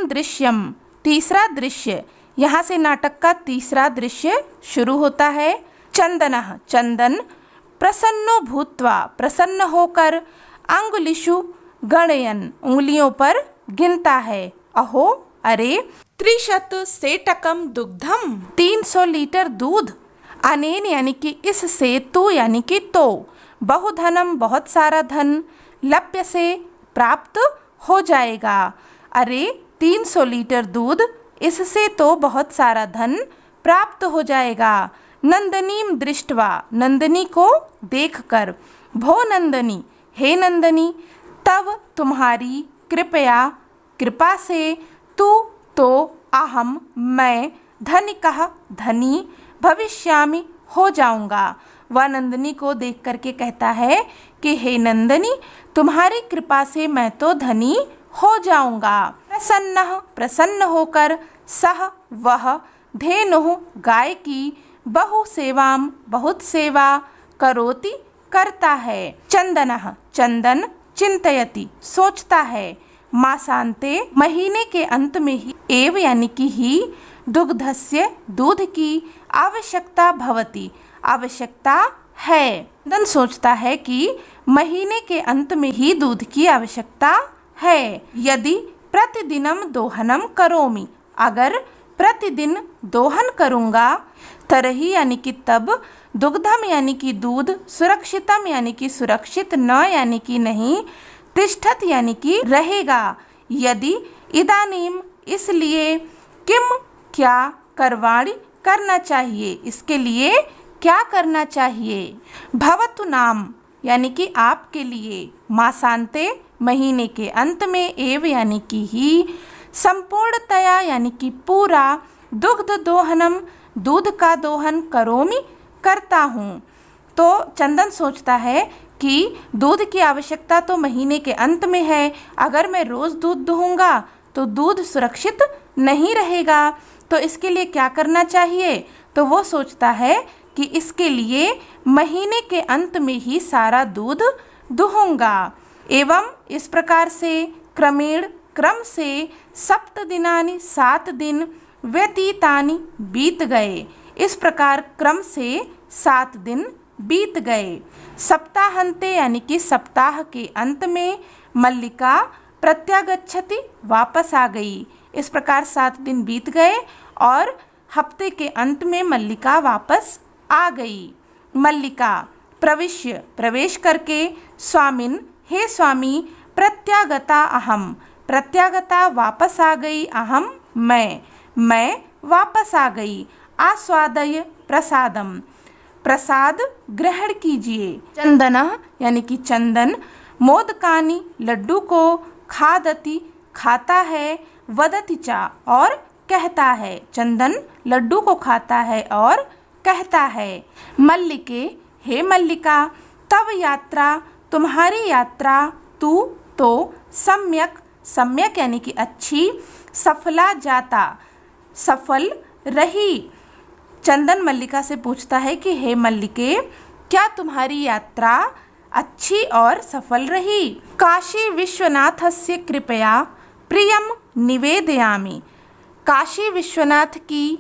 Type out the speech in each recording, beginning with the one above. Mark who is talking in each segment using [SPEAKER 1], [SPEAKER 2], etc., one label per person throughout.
[SPEAKER 1] दृश्यम, तीसरा दृश्य। यहाँ से नाटक का तीसरा दृश्य शुरू होता है। चंदनः, चंदन, प्रसन्नो भूत्वा, प्रसन्न होकर, अंगुलिषु गणयन, उंगलियों पर गिनता है। अहो, अरे, 300 सेटकम दुग्धम, 300 लीटर दूध, अनेन यानी कि इससे, तु यानी कि तो, बहुधनम, बहुत सारा धन, लप्य से, प्राप्त हो जाएगा। अरे 300 लीटर दूध, इससे तो बहुत सारा धन प्राप्त हो जाएगा। नंदनीम दृष्टवा, नंदनी को देखकर, भो नंदनी, हे नंदनी, तब तुम्हारी, कृपया, कृपा से, तू तो, अहम मैं, धनिकः धनी, भविष्यामि हो जाऊंगा। वह नंदनी को देख करके कहता है कि हे नंदनी, तुम्हारी कृपा से मैं तो धनी हो जाऊंगा। प्रसन्नः, प्रसन्न होकर, सह वह, धेनुः गाय की, बहु सेवाम, बहुत सेवा, करोति करता है। चंदनः, चंदन, चिंतयति सोचता है, मासांते, महीने के अंत में ही, एव यानी कि ही, दुग्धस्य दूध की, आवश्यकता भवति, आवश्यकता है। चंदन सोचता है कि महीने के अंत में ही दूध की आवश्यकता है। यदि प्रतिदिनम दोहनम करोमि, अगर प्रतिदिन दोहन करूँगा, तरही यानी कि तब, दुग्धम यानी कि दूध, सुरक्षितम यानी कि सुरक्षित, न यानी कि नहीं, तिष्ठत यानी कि रहेगा। यदि, इदानीम, इसलिए, किम, क्या, करवाणि करना चाहिए, इसके लिए क्या करना चाहिए। भवतु नाम यानी कि आपके लिए, मासांते महीने के अंत में, एव यानी कि ही, संपूर्णतया यानी कि पूरा, दुग्ध दोहनम, दूध का दोहन, करोमि करता हूँ। तो चंदन सोचता है कि दूध की आवश्यकता तो महीने के अंत में है, अगर मैं रोज़ दूध दूहूँगा तो दूध सुरक्षित नहीं रहेगा, तो इसके लिए क्या करना चाहिए। तो वो सोचता है कि इसके लिए महीने के अंत में ही सारा दूध दूहूँगा। एवं इस प्रकार से, क्रमेण, क्रम से, 7 दिनानि, 7 दिन, व्यतीतानि, बीत गए। इस प्रकार क्रम से 7 दिन बीत गए। सप्ताहांते यानी कि सप्ताह के अंत में, मल्लिका प्रत्यागच्छति, वापस आ गई। इस प्रकार 7 दिन बीत गए और हफ्ते के अंत में मल्लिका वापस आ गई। मल्लिका, प्रविश्य, प्रवेश करके, स्वामिन, हे स्वामी, प्रत्यागता अहम, प्रत्यागता वापस आ गई, अहम मैं वापस आ गई। आस्वादय प्रसादम, प्रसाद ग्रहण कीजिए। चंदनः यानी कि चंदन, मोदकानि, लड्डू को, खादति, खाता है, वदति चा, और कहता है। चंदन लड्डू को खाता है और कहता है। मल्लिके, हे मल्लिका, तव यात्रा, तुम्हारी यात्रा, तू तो, सम्यक, सम्यक यानी कि अच्छी, सफला जाता, सफल रही। चंदन मल्लिका से पूछता है कि हे मल्लिके, क्या तुम्हारी यात्रा अच्छी और सफल रही। काशी विश्वनाथस्य कृपया प्रियम निवेदयामि, काशी विश्वनाथ की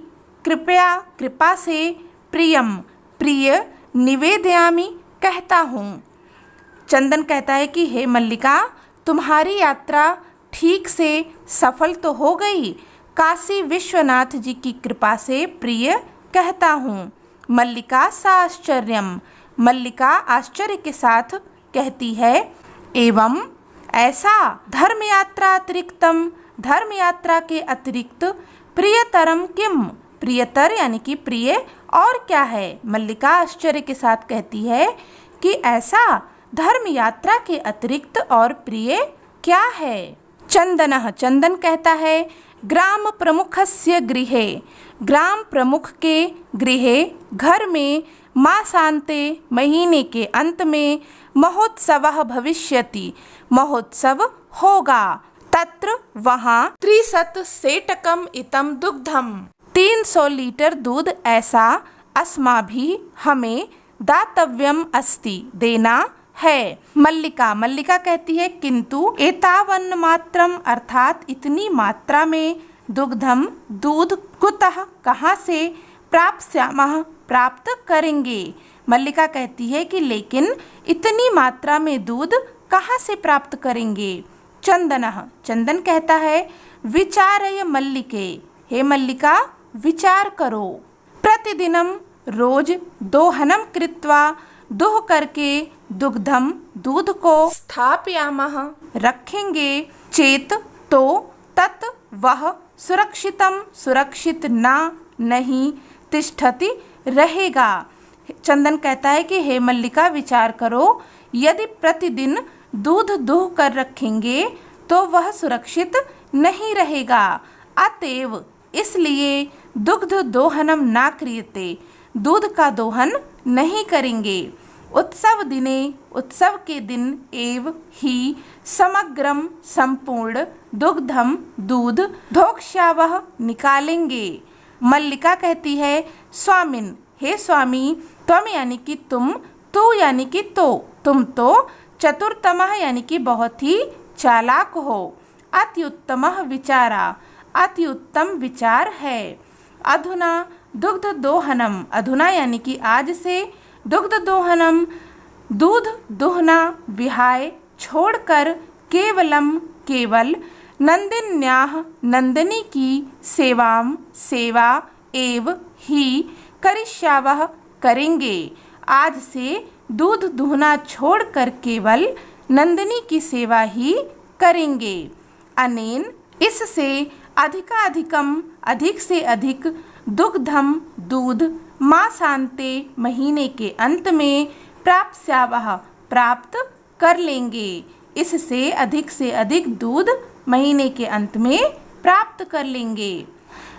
[SPEAKER 1] कृपया, कृपा से, प्रियम, प्रिय, निवेदयामि, कहता हूँ। चंदन कहता है कि हे मल्लिका, तुम्हारी यात्रा ठीक से सफल तो हो गई, काशी विश्वनाथ जी की कृपा से प्रिय कहता हूँ। मल्लिका साश्चर्यम, मल्लिका आश्चर्य के साथ कहती है, एवं ऐसा, धर्म यात्रा अतिरिक्तम, धर्म यात्रा के अतिरिक्त, प्रियतरम किम, प्रियतर यानी कि प्रिय और क्या है। मल्लिका आश्चर्य के साथ कहती है कि ऐसा, धर्म यात्रा के अतिरिक्त और प्रिय क्या है। चंदनः, चंदन कहता है, ग्राम प्रमुखस्य गृहे, ग्राम प्रमुख के गृहे, घर में, मासांते, महीने के अंत में, महोत्सवः भविष्यति, महोत्सव होगा, तत्र वहाँ, 300 सेटकम इतम दुग्धम, 300 लीटर दूध ऐसा, अस्माभिः हमें, दातव्यम अस्ति, देना है। मल्लिका मल्लिका कहती है किंतु एतावन्न मात्रम अर्थात इतनी मात्रा में दुग्धम दूध कुतः कहाँ से प्राप्स्यामः प्राप्त करेंगे। मल्लिका कहती है कि लेकिन इतनी मात्रा में दूध कहाँ से प्राप्त करेंगे। चंदनः चंदन कहता है विचारय मल्लिके हे मल्लिका विचार करो। प्रतिदिनम रोज दोहनम कृत्वा दोह करके दुग्धम दूध को स्थापयामः रखेंगे चेत तो तत् वह सुरक्षितम सुरक्षित ना नहीं तिष्ठति रहेगा। चंदन कहता है कि हे मल्लिका विचार करो, यदि प्रतिदिन दूध दूह कर रखेंगे तो वह सुरक्षित नहीं रहेगा। अतएव इसलिए दुग्ध दोहनम ना क्रियते दूध का दोहन नहीं करेंगे। उत्सव दिने उत्सव के दिन एव ही समग्रम संपूर्ण दुग्धम दूध धोक्ष्यावह निकालेंगे। मल्लिका कहती है स्वामिन हे स्वामी त्वम यानी कि तुम, तू यानी कि तुम तो चतुर्तमः यानी कि बहुत ही चालाक हो। अति उत्तमः विचारा अति उत्तम विचार है। अधुना दुग्ध दोहनम अधुना यानी कि आज से दुग्ध दोहनम दूध दुहना विहाय छोड़कर केवलम केवल नंदिन्याः नंदिनी की सेवा एव ही करिष्यावः करेंगे। आज से दूध दुहना छोड़कर केवल नंदिनी की सेवा ही करेंगे। अनेन इससे अधिकाधिकम अधिक से अधिक दुग्धम दूध मासांते महीने के अंत में प्राप्स्यावः प्राप्त कर लेंगे। इससे अधिक से अधिक दूध महीने के अंत में प्राप्त कर लेंगे।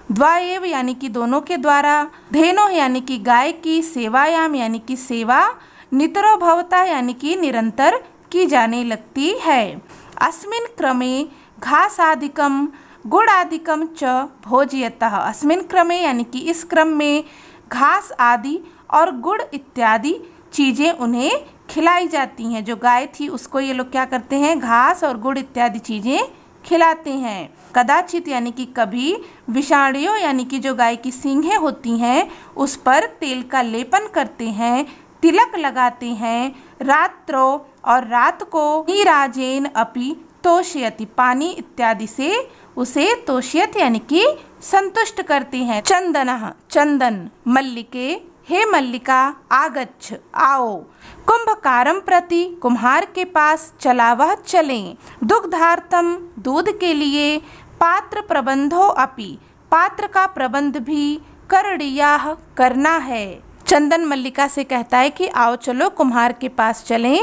[SPEAKER 1] द्वाएव यानी कि दोनों के द्वारा, धेनो यानी कि गाय की, सेवायाम यानी कि सेवा, नितरो भवता यानी कि निरंतर की जाने लगती है। अस्मिन् क्रमे घासादिकम गुड़ादिकम च भोजयतः अस्मिन् क्रमे यानी कि इस क्रम में घास आदि और गुड़ इत्यादि चीज़ें उन्हें खिलाई जाती हैं। जो गाय थी उसको ये लोग क्या करते हैं, घास और गुड़ इत्यादि चीज़ें खिलाते हैं। कदाचित यानी कि कभी, विषाणियों यानी कि जो गाय की सींगें होती हैं उस पर तेल का लेपन करते हैं, तिलक लगाते हैं। रात्रो और रात को नीराजेन अपि तोषयति पानी इत्यादि से उसे तोषयत यानी कि संतुष्ट करते हैं। चंदनः चंदन मल्लिके हे मल्लिका आगच्छ आओ। कुंभकारम प्रति कुम्हार के पास चला वह चलें। दुग्धार्थम दूध के लिए, पात्र प्रबंधो अपि पात्र का प्रबंध भी करणीयाः करना है। चंदन मल्लिका से कहता है कि आओ चलो कुम्हार के पास चलें,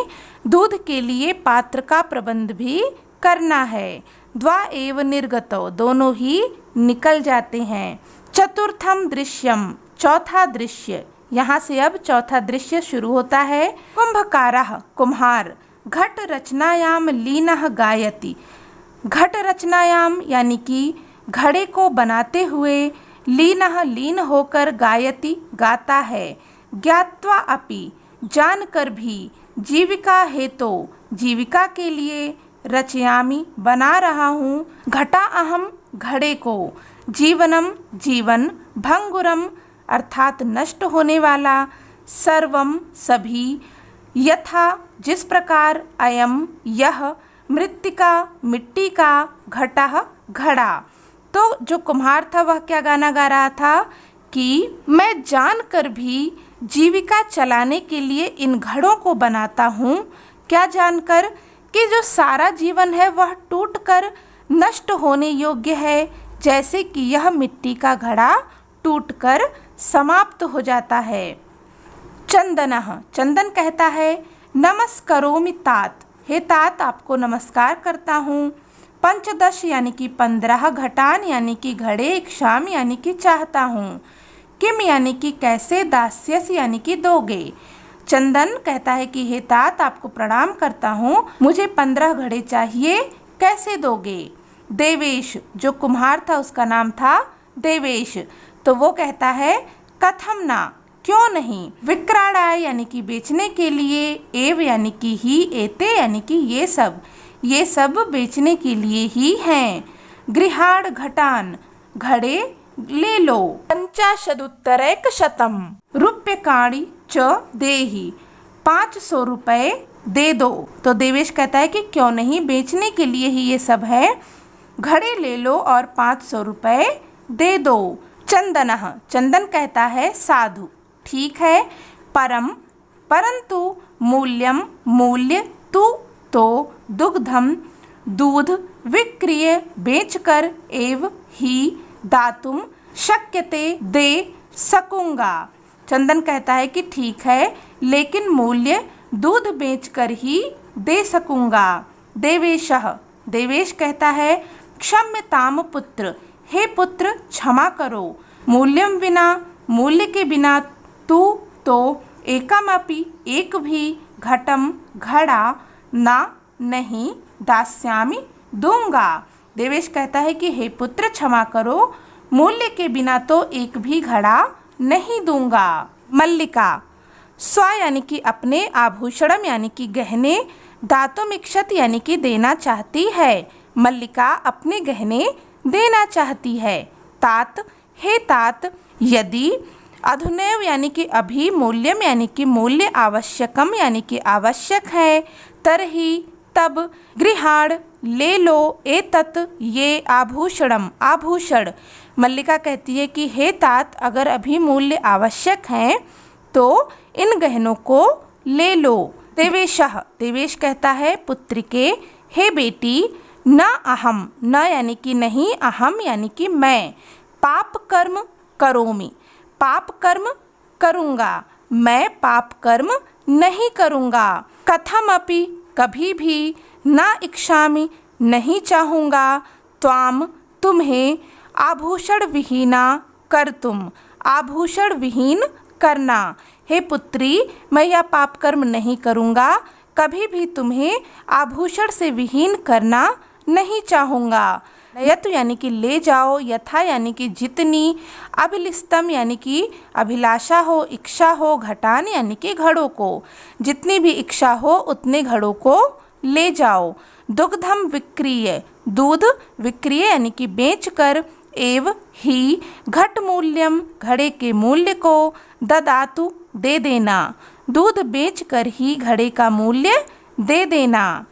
[SPEAKER 1] दूध के लिए पात्र का प्रबंध भी करना है। द्वा एव निर्गतो दोनों ही निकल जाते हैं। चतुर्थम दृश्यम चौथा दृश्य, यहाँ से अब चौथा दृश्य शुरू होता है। कुंभकारः कुम्हार घट रचनायाम लीनः गायति घट रचनायाम यानी कि घड़े को बनाते हुए, लीनः लीन होकर, गायति गाता है। ज्ञात्वा अपि जानकर भी, जीविका हेतु जीविका के लिए, रचयामि बना रहा हूँ, घटा अहम घड़े को, जीवनम जीवन, भंगुरम अर्थात नष्ट होने वाला, सर्वम सभी, यथा जिस प्रकार, अयम यह, मृत्तिका मिट्टी का, घटः घड़ा। तो जो कुम्हार था वह क्या गाना गा रहा था कि मैं जानकर भी जीविका चलाने के लिए इन घड़ों को बनाता हूँ। क्या जानकर कि जो सारा जीवन है वह टूटकर नष्ट होने योग्य है, जैसे कि यह मिट्टी का घड़ा टूटकर समाप्त हो जाता है। चंदनः चंदन कहता है नमस्करोमि तात हे तात आपको नमस्कार करता हूँ। पंचदश यानी कि 15, घटान यानी कि घड़े, इक्षाम यानी कि चाहता हूँ, किम यानी कि कैसे, दास्यस यानी कि दोगे। चंदन कहता है कि हे तात आपको प्रणाम करता हूँ, मुझे 15 घड़े चाहिए, कैसे दोगे। देवेश जो कुम्हार था उसका नाम था देवेश, तो वो कहता है कथम ना क्यों नहीं। विक्राणाय यानी कि बेचने के लिए, एव यानी कि ही, एते यानी कि ये सब बेचने के लिए ही हैं। गृहाण घटान, घड़े ले लो। 50 रूप्यकाणि च देहि, 500 रुपए दे दो। तो देवेश कहता है कि क्यों नहीं, बेचने के लिए ही ये सब है, घड़े ले लो और 500 रुपए दे दो। चंदनः, चंदन कहता है साधु, ठीक है। परम, परंतु, मूल्यम, मूल्य, तू, तो, दुग्धम, दूध, विक्रिय, बेचकर, एव, ही, दातुम, शक्यते, दे सकूंगा। चंदन कहता है कि ठीक है, लेकिन मूल्य दूध बेचकर ही दे सकूंगा। देवेशः, देवेश कहता है क्षम्यताम पुत्र, हे पुत्र क्षमा करो। मूल्यम विना, मूल्य के बिना, तू, तो, एकमपि, एक भी, घटम, घड़ा, ना, नहीं, दास्यामि, दूंगा। देवेश कहता है कि हे पुत्र क्षमा करो, मूल्य के बिना तो एक भी घड़ा नहीं दूंगा। मल्लिका, स्व यानी कि अपने, आभूषणम यानी कि गहने, दातुमिक्षत यानी कि देना चाहती है। मल्लिका अपने गहने देना चाहती है। तात, हे तात, यदि, अधुनैव यानी कि अभी, मूल्यम यानी कि मूल्य, आवश्यकम यानी कि आवश्यक है, तरहि तब, गृहाण ले लो, एतत् ये, आभूषणम आभूषण। मल्लिका कहती है कि हे तात, अगर अभी मूल्य आवश्यक है तो इन गहनों को ले लो। देवेशः, देवेश कहता है पुत्र के, हे बेटी, न अहम, न यानी कि नहीं, अहम यानी कि मैं, पाप कर्म करोमि, पाप कर्म करूँगा, मैं पाप कर्म नहीं करूँगा। कथमपि, कभी भी, न इच्छामि, नहीं चाहूँगा, त्वाम, तुम्हें, आभूषण विहीना कर्तुम, आभूषण विहीन करना। हे पुत्री, मैं यह पाप कर्म नहीं करूँगा, कभी भी तुम्हें आभूषण से विहीन करना नहीं चाहूँगा। नयतु यानी कि ले जाओ, यथा यानी कि जितनी, अभिलिस्तम यानी कि अभिलाषा हो, इच्छा हो, घटान यानी कि घड़ों को, जितनी भी इच्छा हो उतने घड़ों को ले जाओ। दुग्धम विक्रिय, दूध, विक्रिय यानी कि बेचकर, एव, ही, घट मूल्यम, घड़े के मूल्य को, ददातु, दे देना, दूध बेचकर ही घड़े का मूल्य दे देना।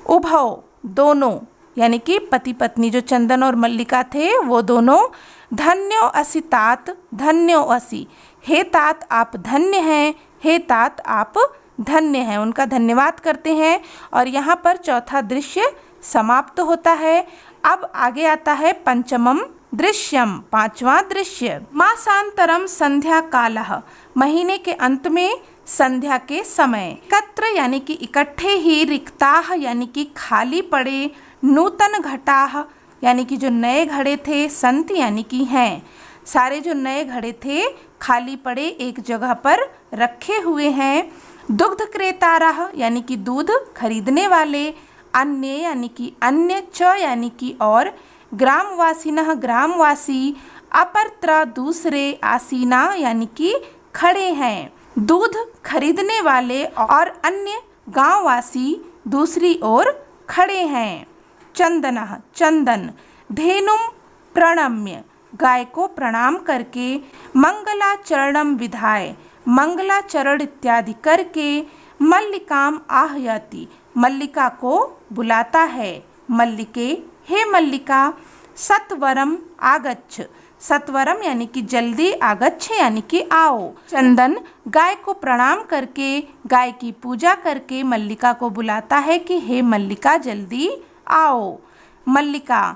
[SPEAKER 1] उभौ, दोनों यानी कि पति पत्नी जो चंदन और मल्लिका थे वो दोनों, धन्यो असि तात, धन्यो असि, हे तात आप धन्य हैं, हे तात आप धन्य हैं, उनका धन्यवाद करते हैं। और यहाँ पर चौथा दृश्य समाप्त होता है। अब आगे आता है पंचमम दृश्यम, पांचवा दृश्य। मासांतरम संध्या कालः, महीने के अंत में संध्या के समय। एकत्र यानी कि इकट्ठे ही, रिक्ताः यानी कि खाली पड़े, नूतन घटाः यानी कि जो नए घड़े थे, संत यानी कि हैं, सारे जो नए घड़े थे खाली पड़े एक जगह पर रखे हुए हैं। दुग्ध क्रेतारः यानी कि दूध खरीदने वाले, अन्य यानी कि अन्य, च यानी कि और, ग्रामवासिनः ग्रामवासी, अपरत्र दूसरे, आसीना यानी कि खड़े हैं। दूध खरीदने वाले और अन्य गांववासी दूसरी ओर खड़े हैं। चंदनः, चंदन, धेनुम प्रणम्य, गाय को प्रणाम करके, मंगलाचरणम विधाय, मंगलाचरण इत्यादि करके, मल्लिकाम आह्यति, मल्लिका को बुलाता है। मल्लिके, हे मल्लिका, सत्वरम आगच्छ, सत्वरम यानी कि जल्दी, आगच्छ यानी कि आओ। चंदन गाय को प्रणाम करके, गाय की पूजा करके मल्लिका को बुलाता है कि हे मल्लिका जल्दी आओ। मल्लिका,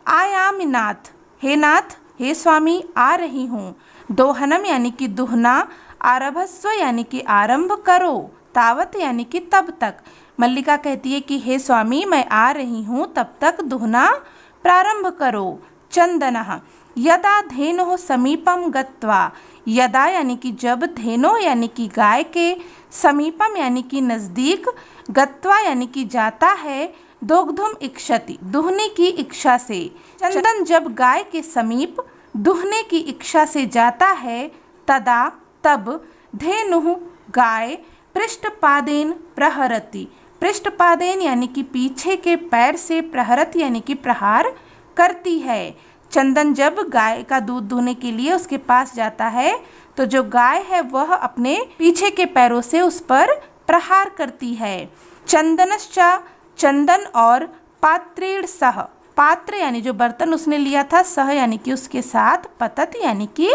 [SPEAKER 1] आयामि नाथ, हे नाथ, हे स्वामी आ रही हूँ। दोहनम यानी कि दुहना, आरभस्व यानी कि आरंभ करो, तावत यानी कि तब तक। मल्लिका कहती है कि हे स्वामी मैं आ रही हूँ, तब तक दुहना प्रारंभ करो। चंदनः, यदा धेनुः समीपम गत्वा, यदा यानी कि जब, धेनो यानी कि गाय के, समीपम यानी कि नज़दीक, गत्वा यानी कि जाता है, दोग्धुम इक्षति, दुहने की इच्छा से। चंदन जब गाय के समीप दुहने की इच्छा से जाता है, तदा तब धेनुः गाय पृष्ठपादेन प्रहरति, पृष्ठपादेन यानी कि पीछे के पैर से, प्रहरति यानी कि प्रहार करती है। चंदन जब गाय का दूध दूहने के लिए उसके पास जाता है तो जो गाय है वह अपने पीछे के पैरों से उस पर प्रहार करती है। चंदनश्चा, चंदन और पात्रेण सह, पात्र यानी जो बर्तन उसने लिया था, सह यानी कि उसके साथ, पतति यानी कि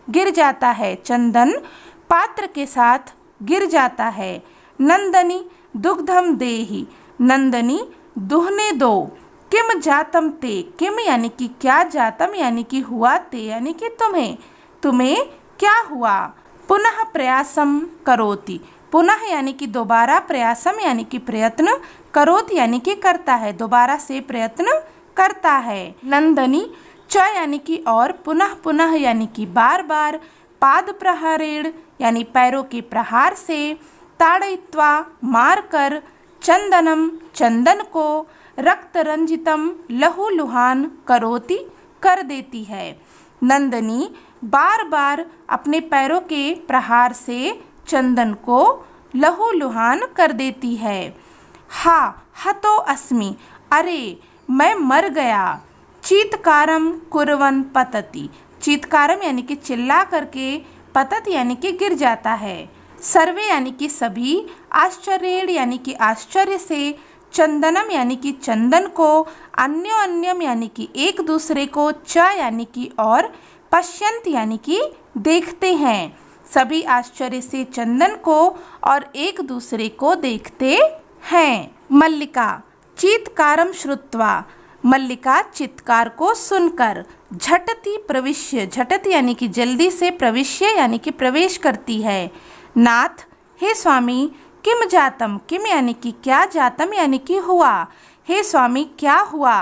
[SPEAKER 1] गिर जाता है। चंदन पात्र के साथ गिर जाता है। नंदनी दुग्धम देहि, नंदनी दुहने दो। किम जातम ते, किम यानी कि क्या, जातम यानी कि हुआ, ते यानी कि तुम्हें, तुम्हें क्या हुआ। पुनः प्रयासम करोति, पुनः यानी कि दोबारा, प्रयासम यानी कि प्रयत्न, करोति यानी कि करता है, दोबारा से प्रयत्न करता है। नंदनी च यानी कि और, पुनः पुनः यानी कि बार बार, पाद प्रहारेण यानी पैरों के प्रहार से, ताड़यित्वा मारकर, चंदनम चंदन को, रक्त रंजितम लहूलुहान करोति कर देती है। नंदनी बार बार अपने पैरों के प्रहार से चंदन को लहूलुहान कर देती है। हा हतो अस्मि, अरे मैं मर गया। चीत्कारम कुर्वन् पतति, चीत्कारम यानी कि चिल्ला करके, पतति यानी कि गिर जाता है। सर्वे यानी कि सभी, आश्चर्येण यानी कि आश्चर्य से, चंदनम यानी कि चंदन को, अन्योन्यम यानी कि एक दूसरे को, च यानी कि और, पश्यन्त यानी कि देखते हैं। सभी आश्चर्य से चंदन को और एक दूसरे को देखते हैं। मल्लिका चीत्कारम श्रुत्वा, मल्लिका चित्कार को सुनकर, झटति प्रविश्य, झटति यानी कि जल्दी से, प्रविश्य यानी कि प्रवेश करती है। नाथ हे स्वामी, किम जातम, किम यानी कि क्या, जातम यानी कि हुआ, हे स्वामी क्या हुआ।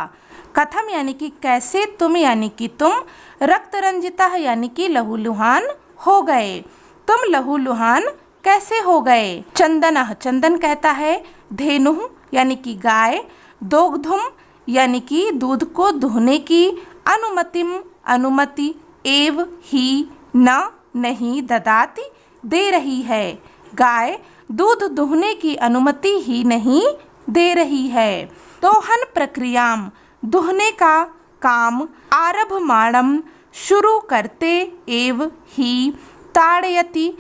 [SPEAKER 1] कथम यानी कि कैसे, तुम यानी कि तुम, रक्त रंजिता यानी कि लहूलुहान हो गए, तुम लहूलुहान कैसे हो गए। चंदनः, चंदन कहता है, धेनुः यानी कि गाय, दोग्धुम यानी कि दूध को दुहने की, अनुमतिम अनुमति, एव ही न नहीं, ददाति दे रही है। गाय दूध दुहने की अनुमति ही नहीं दे रही है। दोहन प्रक्रियाम, दुहने का काम, आरभमाणम शुरू करते, एव ही, ताड़यति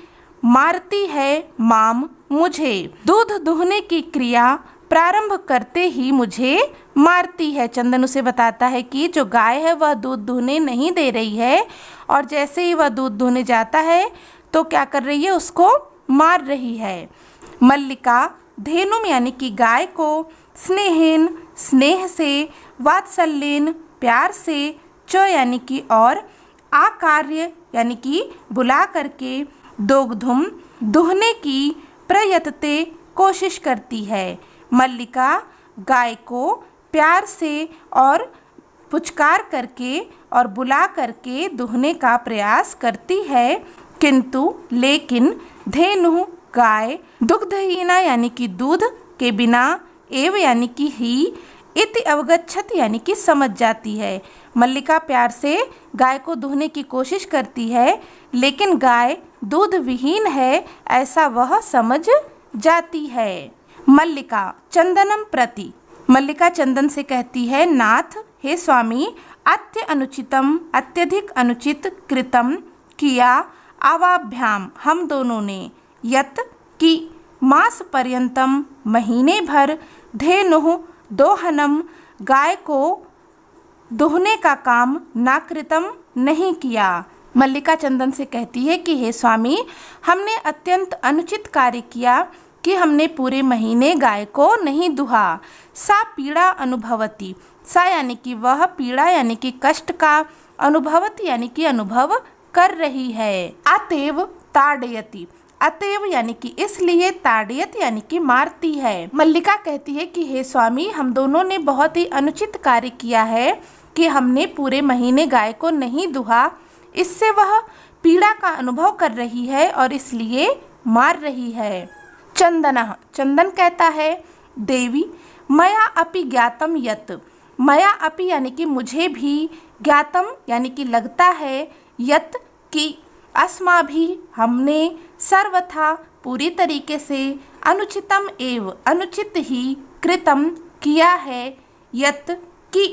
[SPEAKER 1] मारती है, माम मुझे, दूध दुहने की क्रिया प्रारंभ करते ही मुझे मारती है। चंदन उसे बताता है कि जो गाय है वह दूध दुहने नहीं दे रही है और जैसे ही वह दूध दुहने जाता है तो क्या कर रही है, उसको मार रही है। मल्लिका धेनुम यानी कि गाय को, स्नेहेन स्नेह से, वात्सल्येन प्यार से, च यानी कि और, आकार्य यानी कि बुला करके, दोग्धुम दुहने की, प्रयतते कोशिश करती है। मल्लिका गाय को प्यार से और पुचकार करके और बुला करके दुहने का प्रयास करती है, किंतु लेकिन, धेनु गाय, दुग्धहीना यानी कि दूध के बिना, एव यानी कि ही, इति अवगच्छत यानी कि समझ जाती है। मल्लिका प्यार से गाय को दुहने की कोशिश करती है लेकिन गाय दूध विहीन है ऐसा वह समझ जाती है। मल्लिका चंदनम प्रति, मल्लिका चंदन से कहती है, नाथ हे स्वामी, अनुचितम अत्यधिक अनुचित कृतम किया, आवाभ्याम हम दोनों ने, यत कि मास पर्यंतम महीने भर, धेनुः दोहनम गाय को दोहने का काम, नाकृतम नहीं किया। मल्लिका चंदन से कहती है कि हे स्वामी, हमने अत्यंत अनुचित कार्य किया कि हमने पूरे महीने गाय को नहीं दुहा। सा पीड़ा अनुभवती, सा यानी कि वह, पीड़ा यानी कि कष्ट का, अनुभवती यानी कि अनुभव कर रही है। अतएव ताड़यति, अतएव यानी कि इसलिए, ताड़यत यानी कि मारती है। मल्लिका कहती है कि हे स्वामी, हम दोनों ने बहुत ही अनुचित कार्य किया है कि हमने पूरे महीने गाय को नहीं दुहा, इससे वह पीड़ा का अनुभव कर रही है और इसलिए मार रही है। चंदनः, चंदन कहता है, देवी मया अपि ज्ञातम यत, मया अपि यानी कि मुझे भी, ज्ञातम यानी कि लगता है, यत कि अस्माभिः हमने सर्वथा पूरी तरीके से अनुचितम एव अनुचित ही कृतम किया है यत् कि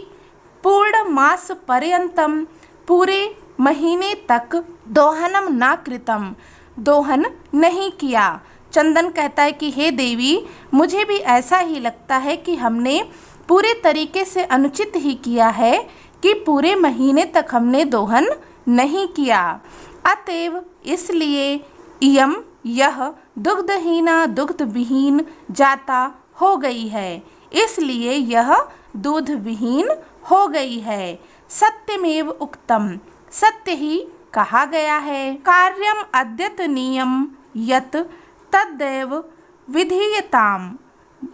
[SPEAKER 1] पूर्ण मास पर्यंतम पूरे महीने तक दोहनम न कृतम दोहन नहीं किया। चंदन कहता है कि हे देवी, मुझे भी ऐसा ही लगता है कि हमने पूरे तरीके से अनुचित ही किया है कि पूरे महीने तक हमने दोहन नहीं किया। अतएव इसलिए इयम यह दुग्धहीना दुग्ध विहीन जाता हो गई है, इसलिए यह दूध विहीन हो गई है। सत्यमेव उक्तम, सत्य ही कहा गया है। कार्यम अद्यतनीयम यत् तद्दैव विधीयताम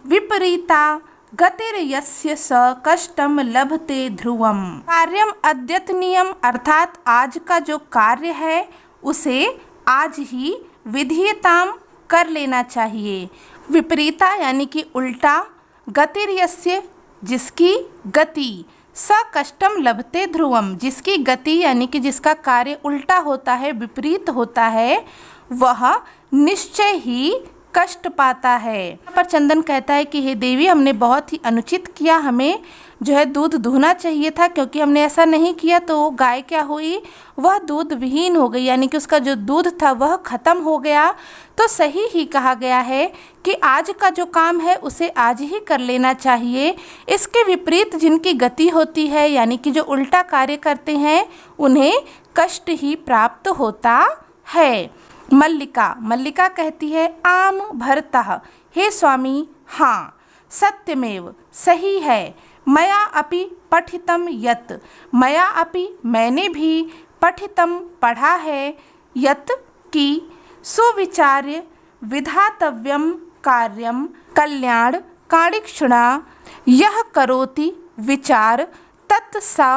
[SPEAKER 1] विपरीता गतिर्यस्य स कष्टम लभते ध्रुवम। कार्यम अद्यतनीयम अर्थात आज का जो कार्य है उसे आज ही विधीयताम कर लेना चाहिए। विपरीता यानी कि उल्टा, गतिर्यस्य जिसकी गति, स कष्टम लभते ध्रुवम जिसकी गति यानी कि जिसका कार्य उल्टा होता है, विपरीत होता है, वह निश्चय ही कष्ट पाता है। यहाँ पर चंदन कहता है कि हे देवी, हमने बहुत ही अनुचित किया, हमें जो है दूध दुहना चाहिए था, क्योंकि हमने ऐसा नहीं किया तो गाय क्या हुई, वह दूध विहीन हो गई, यानी कि उसका जो दूध था वह खत्म हो गया। तो सही ही कहा गया है कि आज का जो काम है उसे आज ही कर लेना चाहिए। इसके विपरीत जिनकी गति होती है यानी कि जो उल्टा कार्य करते हैं उन्हें कष्ट ही प्राप्त होता है। मल्लिका कहती है आम भरतः, हे स्वामी हाँ, सत्यमेव सही है। मया अपि पठितम यत्, मया अपि मैंने भी पठितम पढ़ा है, यत् कि सुविचार्य विधातव्यम कार्यम कल्याण कारिक्षणा यह करोति विचार तत्सा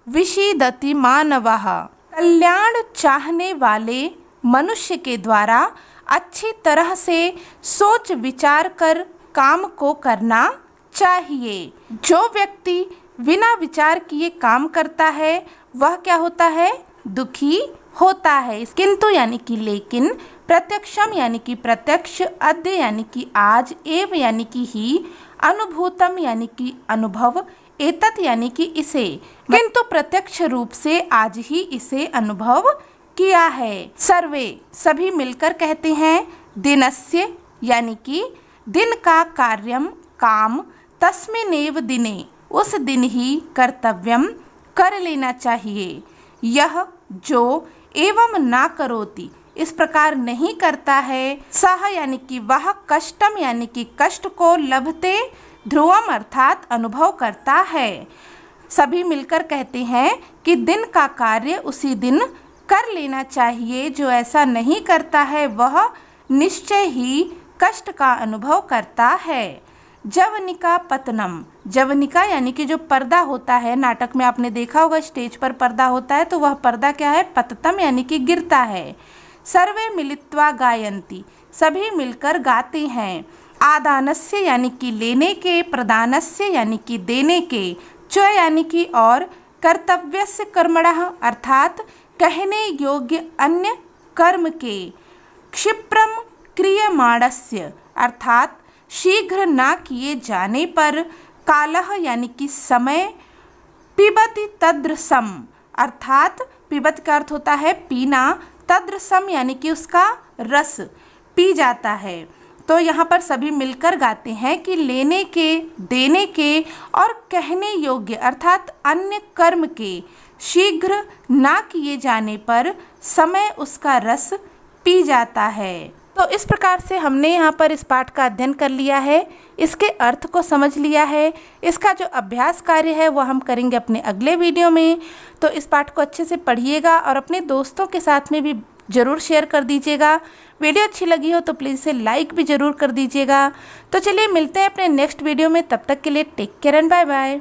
[SPEAKER 1] विषीदति मानवः। कल्याण चाहने वाले मनुष्य के द्वारा अच्छी तरह से सोच विचार कर काम को करना चाहिए। जो व्यक्ति बिना विचार किए काम करता है वह क्या होता है, दुखी होता है। किंतु यानी कि लेकिन, प्रत्यक्षम यानी कि प्रत्यक्ष, अद्य यानी कि आज, एव यानी कि ही, अनुभूतम यानी कि अनुभव, एतत् यानी कि इसे, किंतु प्रत्यक्ष रूप से आज ही इसे अनुभव किया है। सर्वे सभी मिलकर कहते हैं, दिनस्य यानी कि दिन का कार्यम काम, तस्मिनेव दिने उस दिन ही कर्तव्यम कर लेना चाहिए। यह जो एवं ना करोति इस प्रकार नहीं करता है, सह यानी कि वह, कष्टम यानी कि कष्ट को, लभते ध्रुवम अर्थात अनुभव करता है। सभी मिलकर कहते हैं कि दिन का कार्य उसी दिन कर लेना चाहिए। जो ऐसा नहीं करता है वह निश्चय ही कष्ट का अनुभव करता है। जवनिका पतनम, जवनिका यानी कि जो पर्दा होता है, नाटक में आपने देखा होगा स्टेज पर पर्दा होता है तो वह पर्दा क्या है, पततम यानी कि गिरता है। सर्वे मिलित्वा गायन्ति, सभी मिलकर गाते हैं। आदानस्य यानी कि लेने के, प्रदानस्य यानी कि देने के, च यानी कि और, कर्तव्यस्य कर्मणः अर्थात कहने योग्य अन्य कर्म के, क्षिप्रम क्रियमाणस्य अर्थात शीघ्र ना किए जाने पर, कालः यानी कि समय, पिबति तद्रसम अर्थात पिबत का अर्थ होता है पीना, तद्रसम यानी कि उसका रस पी जाता है। तो यहाँ पर सभी मिलकर गाते हैं कि लेने के, देने के और कहने योग्य अर्थात अन्य कर्म के शीघ्र ना किए जाने पर समय उसका रस पी जाता है। तो इस प्रकार से हमने यहाँ पर इस पाठ का अध्ययन कर लिया है, इसके अर्थ को समझ लिया है। इसका जो अभ्यास कार्य है वो हम करेंगे अपने अगले वीडियो में। तो इस पाठ को अच्छे से पढ़िएगा और अपने दोस्तों के साथ में भी ज़रूर शेयर कर दीजिएगा। वीडियो अच्छी लगी हो तो प्लीज़ इसे लाइक भी ज़रूर कर दीजिएगा। तो चलिए मिलते हैं अपने नेक्स्ट वीडियो में, तब तक के लिए take care and bye bye.